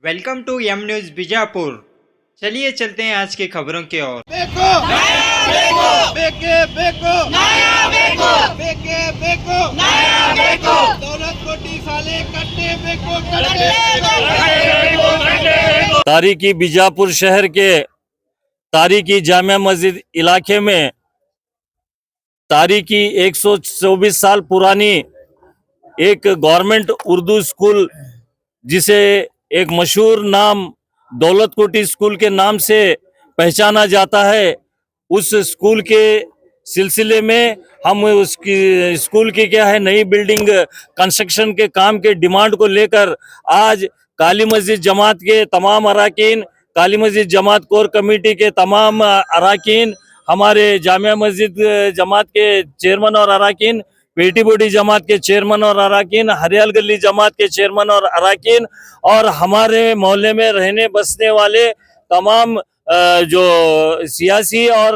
Welcome to M news Bijapur. चलिए चलते हैं आज की खबरों की ओर। बेको नया बेको बेके बेको नया बेको बेके बेको नया बेको दौलत कोटी साले कट्टे बेको कट्टे। तारीखी बीजापुर शहर के तारीखी जामिया मस्जिद इलाके में तारीखी 124 साल पुरानी एक गवर्नमेंट उर्दू स्कूल, जिसे एक मशहूर नाम दौलत कोटी स्कूल के नाम से पहचाना जाता है, उस स्कूल के सिलसिले में हम उसकी स्कूल की क्या है नई बिल्डिंग कंस्ट्रक्शन के काम के डिमांड को लेकर आज काली मस्जिद जमात के तमाम अराकीन, काली मस्जिद जमात कोर कमेटी के तमाम अराकीन, हमारे जामिया मस्जिद जमात के चेयरमैन और अराकीन, पेटी बोडी जमात के चेयरमैन और अराकीन, हरियाल गली जमात के चेयरमैन और अराकीन, और हमारे मोहल्ले में रहने बसने वाले तमाम जो सियासी और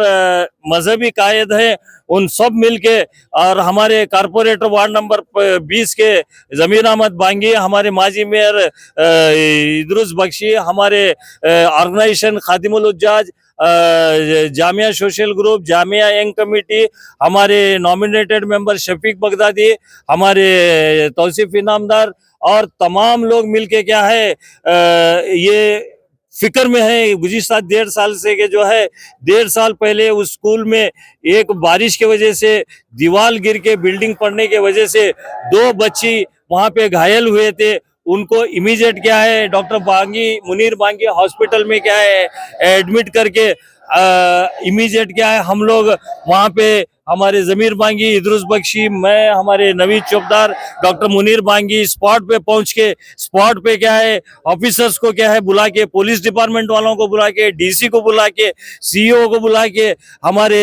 मजहबी कायद हैं, उन सब मिलके, और हमारे कारपोरेटर वार्ड नंबर 20 के जमीर अहमद बांगी, हमारे माजी मेयर इदरुस बख्शी, हमारे organisation Khadimul Ujjaj, Jamia social group, Jamia young committee, हमारे नॉमिनेटेड मेंबर शफीक बगदादी, हमारे तौसीफ इनामदार और तमाम लोग मिलके क्या है ये फिक्र में है। गुज़िश्ता 1.5 साल से के जो है 1.5 साल पहले उस स्कूल में एक बारिश के वजह से दीवार गिर के बिल्डिंग पड़ने के वजह से 2 बच्ची वहां पे घायल हुए थे। उनको इमीडिएट क्या है डॉक्टर बांगी मुनीर बांगी हॉस्पिटल में क्या है एडमिट करके इमीडिएट क्या है हम लोग वहां पे हमारे जमीर बांगी, इदरुस बख्शी, मैं, हमारे नवीद चौकदार, डॉक्टर मुनीर बांगी स्पॉट पे पहुंच के स्पॉट पे क्या है ऑफिसर्स को क्या है बुला के, पुलिस डिपार्टमेंट वालों को बुला के, डीसी को बुला के, सीईओ को बुला के, हमारे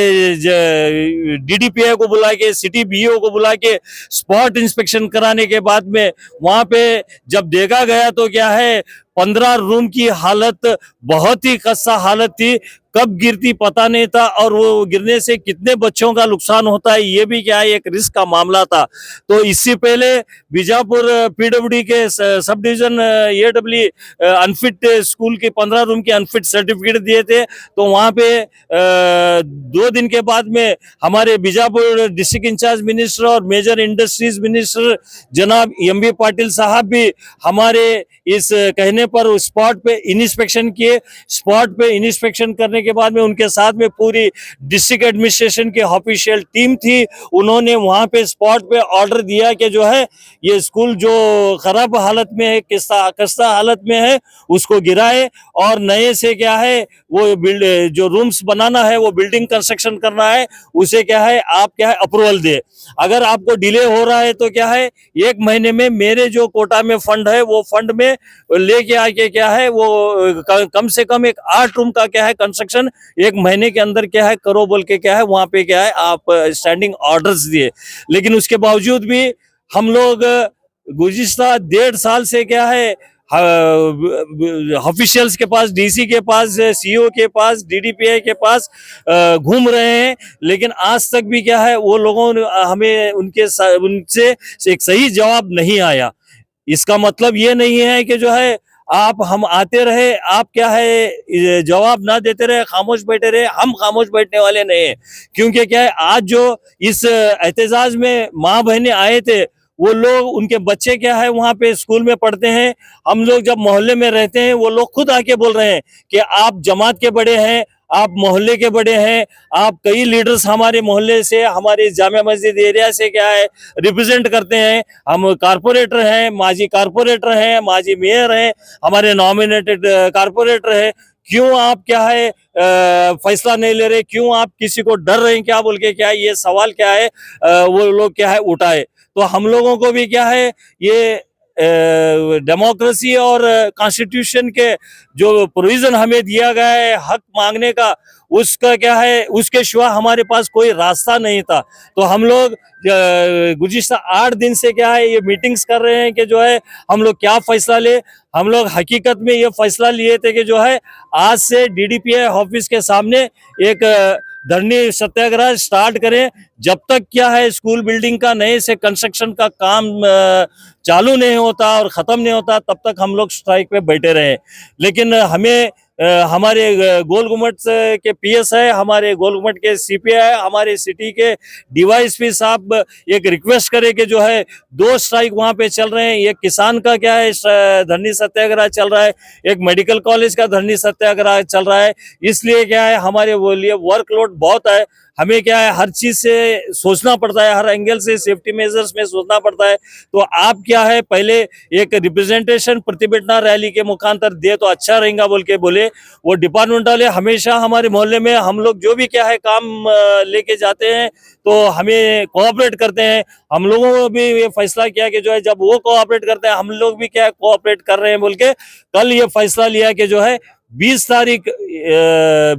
डीडीपीआई को बुला के, सिटी बीईओ को बुला के स्पॉट इंस्पेक्शन कराने के बाद में वहां पे जब देखा गया तो क्या है 15 रूम की हालत बहुत ही खस्ता हालत थी। कब गिरती पता नहीं था, और वो गिरने से कितने बच्चों का नुकसान होता है ये भी क्या है एक रिस्क का मामला था। तो इससे पहले बीजापुर पीडब्ल्यूडी के सब डिवीजन एडब्ल्यू अनफिट स्कूल के 15 रूम के अनफिट सर्टिफिकेट दिए थे। तो वहां पे 2 दिन के बाद में हमारे बीजापुर डिस्ट्रिक्ट इंचार्ज मिनिस्टर और मेजर इंडस्ट्रीज मिनिस्टर जनाब एमबी पाटिल साहब भी हमारे इस कहने पर स्पॉट पे इंस्पेक्शन किए। स्पॉट पे इंस्पेक्शन करने के बाद में उनके साथ में पूरी डिस्ट्रिक्ट एडमिनिस्ट्रेशन की ऑफिशियल टीम थी। उन्होंने वहां पे स्पॉट पे ऑर्डर दिया कि जो है ये स्कूल जो खराब हालत में है, खस्ता हालत में है, उसको गिराए और नए से क्या है वो जो रूम्स बनाना है, वो बिल्डिंग कंस्ट्रक्शन करना है, उसे क्या है आप क्या है अप्रूवल दे। अगर आपको डिले हो रहा है तो क्या है 1 महीने में मेरे जो कोटा में फंड है वो फंड में लेके आके क्या है वो कम से कम एक 8 रूम का क्या है कंस्ट्रक्शन 1 महीने के अंदर क्या है करो बोल के क्या है वहां पे क्या है आप स्टैंडिंग ऑर्डर्स दिए। लेकिन उसके बावजूद भी हम लोग गुज़िश्ता 1.5 साल से क्या है ऑफिशियल्स के पास, डीसी के पास, सीईओ के पास, डीडीपीआई के पास घूम रहे हैं, लेकिन आज तक भी क्या है वो लोगों ने हमें उनसे एक सही जवाब नहीं आया। इसका मतलब ये नहीं है कि जो है आप हम आते रहे, आप क्या है जवाब ना देते रहे, खामोश बैठे रहे। हम खामोश बैठने वाले नहीं है, क्योंकि क्या है आज जो इस एहतजाज में माँ बहनें आए थे वो लोग, उनके बच्चे क्या है वहां पे स्कूल में पढ़ते हैं। हम लोग जब मोहल्ले में रहते हैं वो लोग खुद आके बोल रहे हैं कि आप जमात के बड़े हैं, आप मोहल्ले के बड़े हैं, आप कई लीडर्स हमारे मोहल्ले से, हमारे जामिया मस्जिद एरिया से क्या है रिप्रेजेंट करते हैं। हम कारपोरेटर हैं, माजी कारपोरेटर हैं, माजी मेयर हैं, हमारे नॉमिनेटेड कारपोरेटर हैं। क्यों आप क्या है फैसला नहीं ले रहे, क्यों आप किसी को डर रहे हैं क्या बोल के क्या ये सवाल क्या है वो लोग क्या है उठाए। तो हम लोगों को भी क्या है ये डेमोक्रेसी और कॉन्स्टिट्यूशन के जो प्रोविजन हमें दिया गया है हक मांगने का, उसका क्या है, उसके सिवा हमारे पास कोई रास्ता नहीं था। तो हम लोग गुज़िश्ता 8 दिन से क्या है ये मीटिंग्स कर रहे हैं कि जो है हम लोग क्या फैसला ले। हम लोग हकीकत में ये फैसला लिए थे कि जो है आज से डीडीपीआई ऑफिस के सामने एक धरनी सत्याग्रह स्टार्ट करें। जब तक क्या है स्कूल बिल्डिंग का नए से कंस्ट्रक्शन का काम चालू नहीं होता और ख़त्म नहीं होता, तब तक हम लोग स्ट्राइक पे बैठे रहे। लेकिन हमें हमारे गोल गुम्बद के पीएस है, हमारे गोल गुम्बद के सीपीआई, हमारे सिटी के डीवाईएसपी साहब एक रिक्वेस्ट करे कि जो है 2 स्ट्राइक वहाँ पे चल रहे हैं। एक किसान का क्या है धरनी सत्याग्रह चल रहा है, एक मेडिकल कॉलेज का धरनी सत्याग्रह चल रहा है। इसलिए क्या है हमारे वो लिए वर्कलोड बहुत है। हमें क्या है हर चीज से सोचना पड़ता है, हर एंगल से सेफ्टी मेजर्स में सोचना पड़ता है। तो आप क्या है पहले एक रिप्रेजेंटेशन प्रतिभटना रैली के मुखांतर दे तो अच्छा रहेगा बोल के बोले। वो डिपार्टमेंट वाले हमेशा हमारे मोहल्ले में हम लोग जो भी क्या है काम लेके जाते हैं तो हमें कोऑपरेट करते हैं। हम लोगों को भी ये फैसला किया कि जो है जब वो कोऑपरेट करते हैं हम लोग भी क्या है कोऑपरेट कर रहे हैं बोल के कल ये फैसला लिया कि जो है 20 तारीख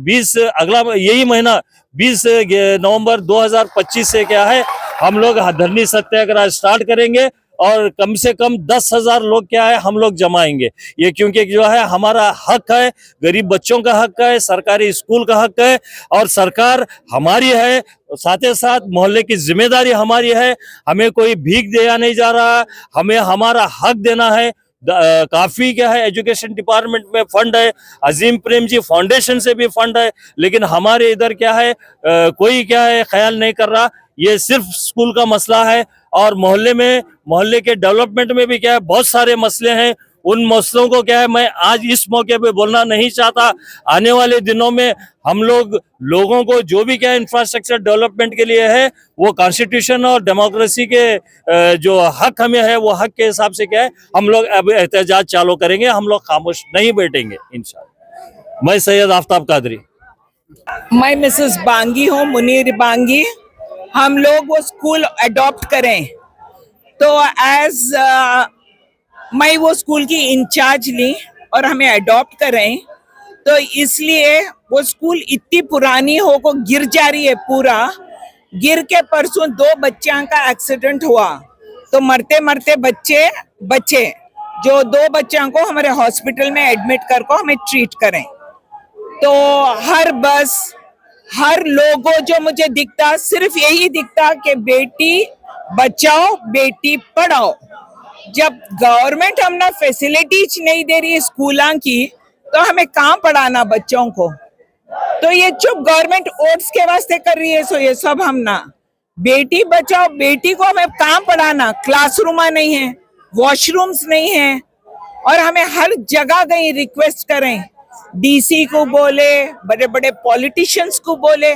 20 अगला यही महीना 20 नवंबर 2025 से क्या है हम लोग धरनी सत्याग्रह स्टार्ट करेंगे और कम से कम 10,000 लोग क्या है हम लोग जमाएंगे। ये क्योंकि जो है हमारा हक है, गरीब बच्चों का हक है, सरकारी स्कूल का हक है और सरकार हमारी है, साथ ही साथ मोहल्ले की जिम्मेदारी हमारी है। हमें कोई भीख दिया नहीं जा रहा, हमें हमारा हक देना है। काफी क्या है एजुकेशन डिपार्टमेंट में फंड है, अजीम प्रेम जी फाउंडेशन से भी फंड है, लेकिन हमारे इधर क्या है कोई क्या है ख्याल नहीं कर रहा। ये सिर्फ स्कूल का मसला है और मोहल्ले के डेवलपमेंट में भी क्या है बहुत सारे मसले हैं। उन मसलों को क्या है मैं आज इस मौके पे बोलना नहीं चाहता। आने वाले दिनों में हम लोगों को जो भी क्या इंफ्रास्ट्रक्चर डेवलपमेंट के लिए है वो कॉन्स्टिट्यूशन और डेमोक्रेसी के जो हक हमें है वो हक के हिसाब से क्या है हम लोग अब एहतजाज चालू करेंगे। हम लोग खामोश नहीं बैठेंगे इंशाल्लाह। मैं सैयद आफ्ताब कादरी। मैं मिसेस बांगी हूँ, मुनीर बांगी। हम लोग वो स्कूल अडॉप्ट करें तो मैं वो स्कूल की इंचार्ज ली और हमें अडॉप्ट करें तो इसलिए वो स्कूल इतनी पुरानी हो को गिर जा रही है। पूरा गिर के परसों 2 बच्चों का एक्सीडेंट हुआ तो मरते मरते बच्चे जो 2 बच्चों को हमारे हॉस्पिटल में एडमिट कर को हमें ट्रीट करें। तो हर बस हर लोगों जो मुझे दिखता सिर्फ यही दिखता कि बेटी बचाओ बेटी पढ़ाओ। जब गवर्नमेंट हमने फैसिलिटीज नहीं दे रही है स्कूलों की तो हमें कहाँ पढ़ाना बच्चों को। तो ये चुप गवर्नमेंट ओट्स के वास्ते कर रही है। सो ये सब हम ना बेटी बचाओ बेटी को हमें कहाँ पढ़ाना। क्लासरूम नहीं है, वॉशरूम्स नहीं है और हमें हर जगह कहीं रिक्वेस्ट करें, डीसी को बोले, बड़े बड़े पॉलिटिशियंस को बोले,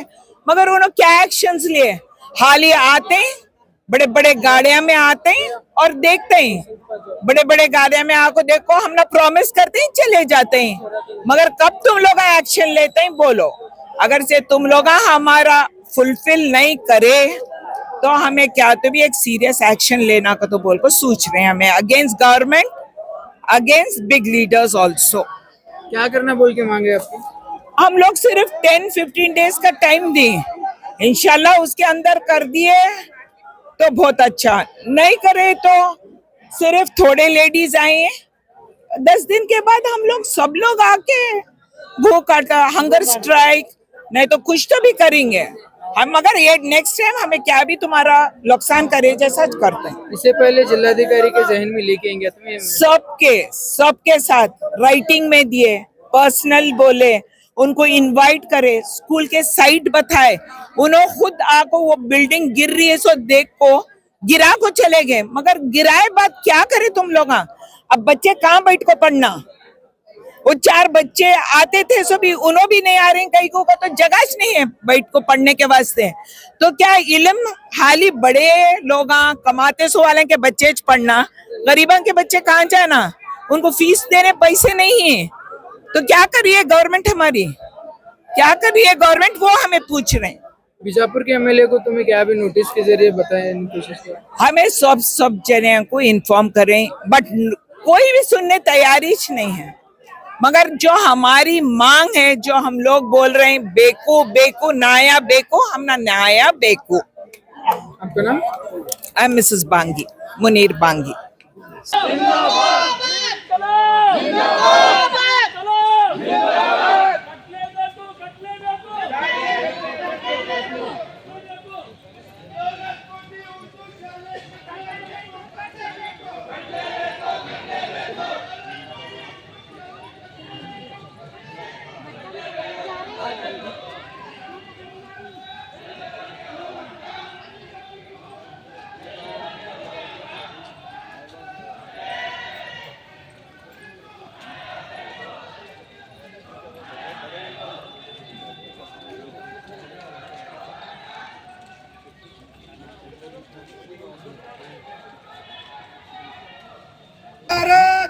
मगर उन्होंने क्या एक्शंस लिए। हाल ही आते हैं बड़े बड़े गाड़ियां में आते हैं और देखते हैं, बड़े बड़े गाड़ियां में आको देखो हम ना प्रॉमिस करते हैं चले जाते हैं, मगर कब तुम लोग एक्शन लेते हैं बोलो। अगर से तुम लोग हमारा फुलफिल नहीं करे तो हमें क्या तो भी एक सीरियस एक्शन लेना का तो बोल को सोच रहे हैं हमें against government, against big leaders also. क्या करना बोल के मांगे आपकी? हम लोग सिर्फ 10-15 डेज का टाइम दें, इंशाल्लाह उसके अंदर कर दिए तो बहुत अच्छा, नहीं करे तो सिर्फ थोड़े लेडीज आए 10 दिन के बाद हम लोग सब लोग आके भूख हड़ताल, हंगर स्ट्राइक, नहीं तो कुछ तो भी करेंगे हम। मगर ये नेक्स्ट टाइम हमें क्या भी तुम्हारा नुकसान करे जैसा करते हैं। इससे पहले जिलाधिकारी के जहन में लेके आएंगे तुम्हें सबके साथ राइटिंग में दिए, पर्सनल बोले, उनको इनवाइट करे, स्कूल के साइट बताए, उन्होंने खुद आको वो बिल्डिंग गिर रही है सो देख को गिरा को चले गए, मगर गिराए बात क्या करे तुम लोग। अब बच्चे कहाँ बैठ को पढ़ना। वो 4 बच्चे आते थे सो भी उन्हों भी नहीं आ रहे, कहीं को तो जगह नहीं है बैठ को पढ़ने के वास्ते। तो क्या इल्म हाली बड़े लोग कमाते सो वाले के बच्चे पढ़ना, गरीबों के बच्चे कहाँ जाना, उनको फीस देने पैसे नहीं है। तो क्या करिए गवर्नमेंट हमारी, क्या करिए गवर्नमेंट, वो हमें पूछ रहे हैं। बीजापुर के एमएलए को तुम्हें क्या भी नोटिस के जरिए बताएं कोशिश करें? हमें सब जने को इन्फॉर्म करें बट कोई भी सुनने तैयारी नहीं है। मगर जो हमारी मांग है, जो हम लोग बोल रहे हैं बेको बेको नाया बेको, हम ना नाया बेको। आपका नाम? I am Mrs बांगी, Munir बांगी।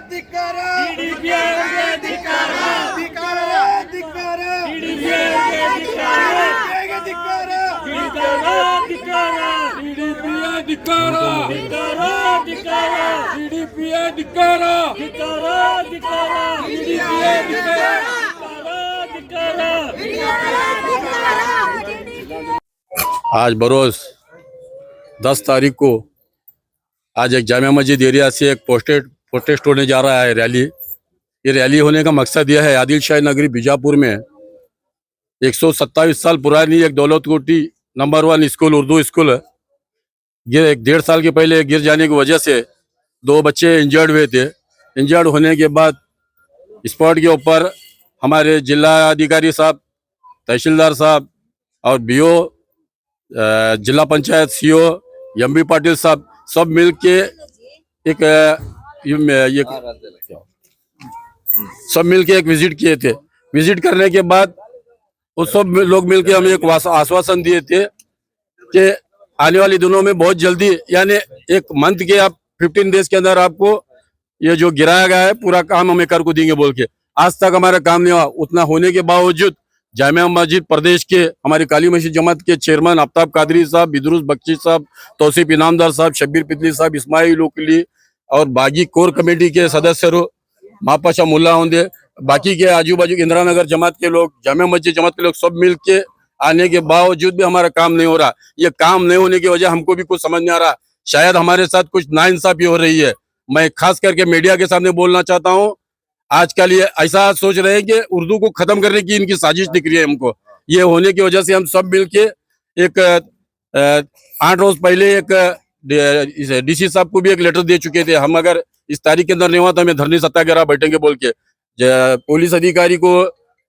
ಧಿಕ್ಕಾರ आज बरोज 10 तारीख को आज एक जामिया मस्जिद एरिया से एक प्रोटेस्ट होने जा रहा है रैली। ये रैली होने का मकसद यह है, आदिल शाही नगरी बीजापुर में 127 साल पुरानी एक दौलत कोटी नंबर 1 स्कूल उर्दू स्कूल है। ये 1.5 साल के पहले गिर जाने की वजह से 2 बच्चे इंजर्ड हुए थे। इंजर्ड होने के बाद स्पॉट के ऊपर हमारे जिला अधिकारी साहब, तहसीलदार साहब और बीओ, जिला पंचायत सीओ एमबी पाटिल साहब सब मिल के एक विजिट किए थे। विजिट करने के बाद उस सब लोग मिल के हमें एक आश्वासन दिए थे कि आने वाले दिनों में बहुत जल्दी, यानी एक मंथ के आप 15 डेज के अंदर आपको ये जो गिराया गया है पूरा काम हमें कर को देंगे बोल के। आज तक हमारा काम नहीं हुआ। उतना होने के बावजूद जामिया मस्जिद प्रदेश के हमारी काली मस्जिद जमात के चेयरमैन आफ्ताब कादरी साहब, बिदरुस बख्शी साहब, तौसीफ इनामदार साहब, शब्बीर पितली साहब, इस्माइल उकली और बागी कोर कमेटी के सदस्य महापाशा मुल्ला होंदे, बाकी के आजू बाजू इंदिरा नगर जमात के लोग, जामिया मस्जिद जमात के लोग सब मिल के आने के बावजूद भी हमारा काम नहीं हो रहा। ये काम नहीं होने की वजह हमको भी कुछ समझ नहीं आ रहा। शायद हमारे साथ कुछ नाइंसाफी हो रही है। मैं खास करके मीडिया के सामने बोलना चाहता हूँ, आजकल ये ऐसा सोच रहे हैं कि उर्दू को खत्म करने की इनकी साजिश दिख रही है हमको। ये होने की वजह से हम सब मिलके एक 8 रोज पहले एक डीसी साहब को भी एक लेटर दे चुके थे। हम अगर इस तारीख के अंदर नहीं हुआ तो हमें धरनी सत्याग्रह बैठेंगे बोल के। पुलिस अधिकारी को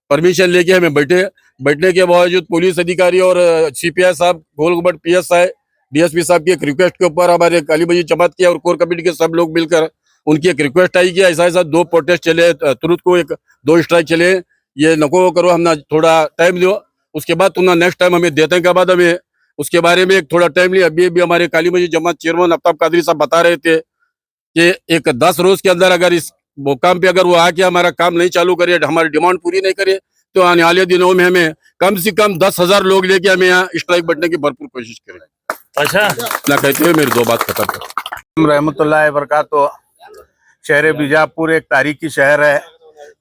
परमिशन लेके हमें बैठने के बावजूद पुलिस अधिकारी और सीपीआई साहब, गोलगोबट PSI, DSP साहब की एक रिक्वेस्ट के ऊपर हमारे काली मस्जिद जमात के और कोर कमेटी के सब लोग मिलकर उनकी एक रिक्वेस्ट आई कि ऐसा 2 प्रोटेस्ट चले, तुरंत को 2 स्ट्राइक चले, ये नको करो, हम ना थोड़ा टाइम दो, उसके बाद तुम ना नेक्स्ट टाइम हमें देते के बाद हमें उसके बारे में एक थोड़ा टाइम लिया। अभी भी हमारे काली मस्जिद जमात चेयरमैन आफ्ताब कादरी साहब बता रहे थे कि एक 10 रोज के अंदर अगर इस मुकाम पे अगर वो आके हमारा काम नहीं चालू करे, हमारी डिमांड पूरी नहीं करे, तो आने वाले दिनों में हमें कम से कम 10,000 लोग लेके हमें यहाँ स्ट्राइक बैठने की भरपूर कोशिश करें। अच्छा, ना कहते हुए मेरी 2 बात खत्म कर। रहमतुल्लाह बरकातो। शहर बीजापुर एक तारीखी शहर है।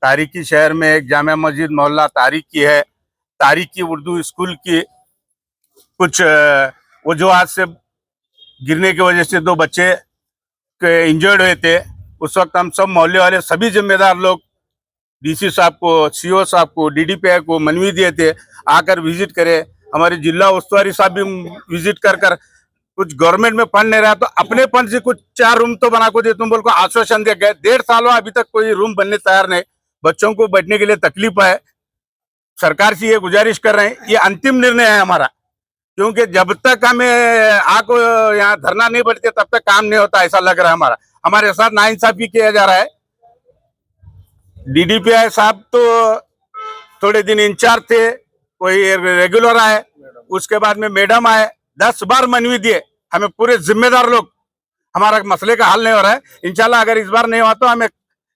तारीखी शहर में एक जामिया मस्जिद मोहल्ला तारीख की है। तारीखी उर्दू स्कूल की कुछ वो जो आज से गिरने की वजह से 2 बच्चे इंजर्ड हुए थे, उस वक्त हम सब मोहल्ले वाले सभी जिम्मेदार लोग डीसी साहब को, सीओ साहब को, DDPI को मनवी दिए थे आकर विजिट करे। हमारे जिला उस्तुवारी साहब भी विजिट कर कुछ गवर्नमेंट में फंड नहीं रहा तो अपने फंड से कुछ 4 रूम तो बना को दे तुम बोल को आश्वासन दे गए। 1.5 साल हुआ, अभी तक कोई रूम बनने तैयार नहीं। बच्चों को बैठने के लिए तकलीफ है। सरकार से ये गुजारिश कर रहे हैं, ये अंतिम निर्णय है हमारा, क्योंकि जब तक हमें आको यहाँ धरना नहीं बैठते तब तक काम नहीं होता, ऐसा लग रहा है हमारा। हमारे साथ नाइंसाफी किया जा रहा है। DDPI साहब तो थोड़े दिन इंचार्ज थे, कोई रेगुलर आए, उसके बाद में मैडम आए, 10 बार मनवी दिए। हमें पूरे जिम्मेदार लोग, हमारा मसले का हल नहीं हो रहा है। इंशाल्लाह अगर इस बार नहीं हुआ तो हमें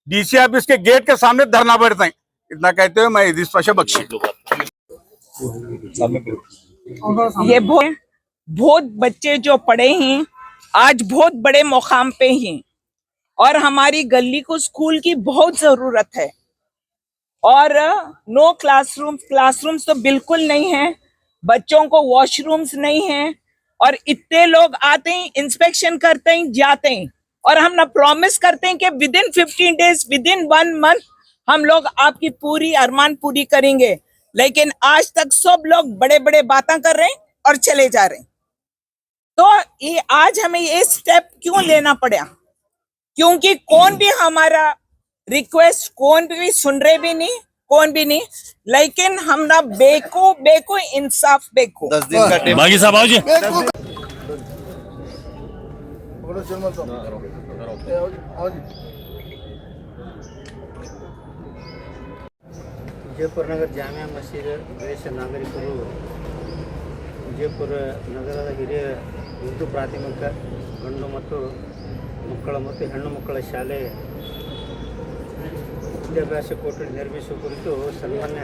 DC ऑफिस के गेट के सामने धरना बैठते हैं। इतना कहते हुए मैं इदिस पाशा बख्शी। ये बहुत बच्चे जो पढ़े हैं आज बहुत बड़े मुकाम पे हैं और हमारी गली को स्कूल की बहुत जरूरत है। और नो क्लासरूम्स तो बिल्कुल नहीं है, बच्चों को वॉशरूम्स नहीं है, और इतने लोग आते हैं, इंस्पेक्शन करते हैं, जाते हैं, और हम ना प्रॉमिस करते हैं कि with in 15 days, with in 1 month हम लोग आपकी पूरी अरमान पूरी करेंगे, लेकिन आज तक सब लोग बड़े बड़े बातें कर रहे हैं और चले जा रहे हैं। तो ये आज हमें ये स्टेप क्यों लेना पड़ा? क्योंकि कौन भी हमारा रिक्वेस्ट कौन भी सुन रहे भी नहीं, कौन भी नहीं, लेकिन हम ना बेको इंसाफ बेको। 10 दिन का बागी साहब आओ जी। ವಿಜಯಪುರ ನಗರ ಜಾಮಿಯಾ ಮಸೀದ್ ದೇಶ ನಾಗರಿಕರು ವಿಜಯಪುರ ನಗರದ ಹಿರಿಯ ಉರ್ದು ಪ್ರಾಥಮಿಕ ಗಂಡು ಮತ್ತು ಮಕ್ಕಳ ಮತ್ತು ಹೆಣ್ಣು ಮಕ್ಕಳ ಶಾಲೆ ವಿದ್ಯಾಭ್ಯಾಸ ಕೊಠಡಿ ನಿರ್ಮಿಸುವ ಕುರಿತು ಸನ್ಮಾನ್ಯ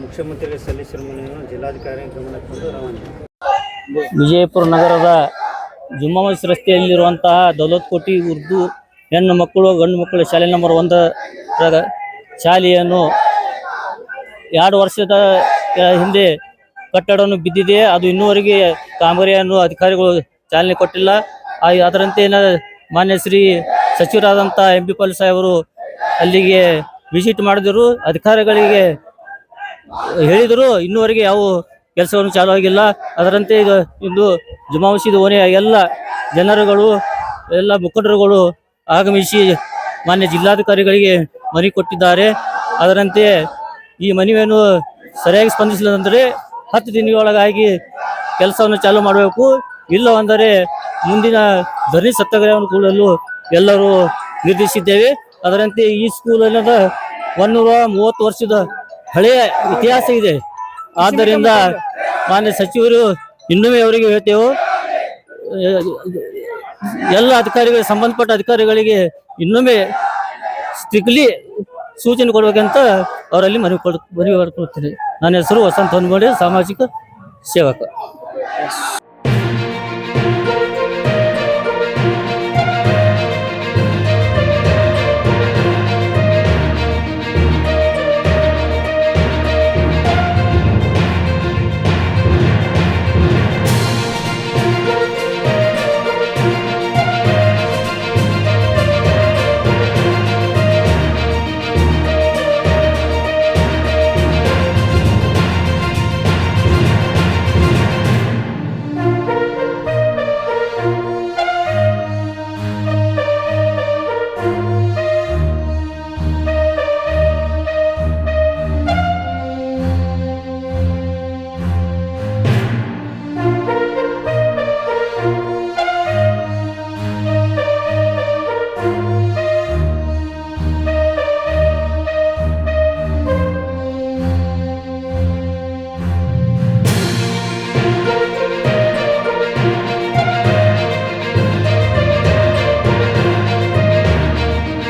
ಮುಖ್ಯಮಂತ್ರಿಗೆ ಸಲ್ಲಿಸಿರುವ ಮನವಿಯನ್ನು ಜಿಲ್ಲಾಧಿಕಾರಿ ಗಮನಕ್ಕೆ ತಂದು ರವಾನೆ. ವಿಜಯಪುರ ನಗರದ ಜುಮ್ಮಾ ಮಸೀದ್ ರಸ್ತೆಯಲ್ಲಿರುವಂತಹ ದೌಲತ್ ಕೋಟಿ ಉರ್ದು ಹೆಣ್ಣು ಮಕ್ಕಳು ಗಂಡು ಮಕ್ಕಳ ಶಾಲೆ ನಂಬರ್ 1 ಶಾಲೆಯನ್ನು 2 ವರ್ಷದ ಹಿಂದೆ ಕಟ್ಟಡವನ್ನು ಬಿದ್ದಿದೆ. ಅದು ಇನ್ನೂವರೆಗೆ ಕಾಮಗಾರಿಯನ್ನು ಅಧಿಕಾರಿಗಳು ಚಾಲನೆ ಕೊಟ್ಟಿಲ್ಲ. ಅದರಂತೆ ಮಾನ್ಯ ಶ್ರೀ ಸಚಿವರಾದಂಥ MP ಪಾಲ್ ಸಾಹೇಬರು ಅಲ್ಲಿಗೆ ವಿಸಿಟ್ ಮಾಡಿದರು, ಅಧಿಕಾರಿಗಳಿಗೆ ಹೇಳಿದರು, ಇನ್ನೂವರೆಗೆ ಯಾವ ಕೆಲಸವನ್ನು ಚಾಲೂ ಆಗಿಲ್ಲ. ಅದರಂತೆ ಇಂದು ಜುಮ್ಮಾ ಮಸೀದ್ ಓಣಿಯ ಎಲ್ಲ ಜನರುಗಳು ಎಲ್ಲ ಮುಖಂಡರುಗಳು ಆಗಮಿಸಿ ಮಾನ್ಯ ಜಿಲ್ಲಾಧಿಕಾರಿಗಳಿಗೆ ಮನವಿ ಕೊಟ್ಟಿದ್ದಾರೆ. ಅದರಂತೆ ಈ ಮನವಿಯನ್ನು ಸರಿಯಾಗಿ ಸ್ಪಂದಿಸಲಿಲ್ಲಂದರೆ 10 ದಿನಗಳೊಳಗಾಗಿ ಕೆಲಸವನ್ನು ಚಾಲೂ ಮಾಡಬೇಕು, ಇಲ್ಲವೆಂದರೆ ಮುಂದಿನ ಧರಣಿ ಸತ್ಯಾಗ್ರಹವನ್ನು ಕೂಡಲು ಎಲ್ಲರೂ ನಿರ್ದೇಶಿಸಿದ್ದೇವೆ. ಅದರಂತೆ ಈ ಸ್ಕೂಲ್ ಅನ್ನೋದ 130 ವರ್ಷದ ಹಳೆಯ ಇತಿಹಾಸ ಇದೆ. ಆದ್ದರಿಂದ ಮಾನ್ಯ ಸಚಿವರು ಇನ್ನೊಮ್ಮೆ ಅವರಿಗೆ ಹೇಳ್ತೇವೆ, ಎಲ್ಲ ಅಧಿಕಾರಿಗಳಿಗೆ ಸಂಬಂಧಪಟ್ಟ ಅಧಿಕಾರಿಗಳಿಗೆ ಇನ್ನೊಮ್ಮೆ ಸ್ಟ್ರಿಕ್ಟ್ಲಿ ಸೂಚನೆ ಕೊಡಬೇಕಂತ ಅವರಲ್ಲಿ ಮನವಿ ಮಾಡ್ಕೊಳ್ತೀನಿ. ನನ್ನ ಹೆಸರು ವಸಂತ ಹೊನ್ಮಡಿ, ಸಾಮಾಜಿಕ ಸೇವಕ.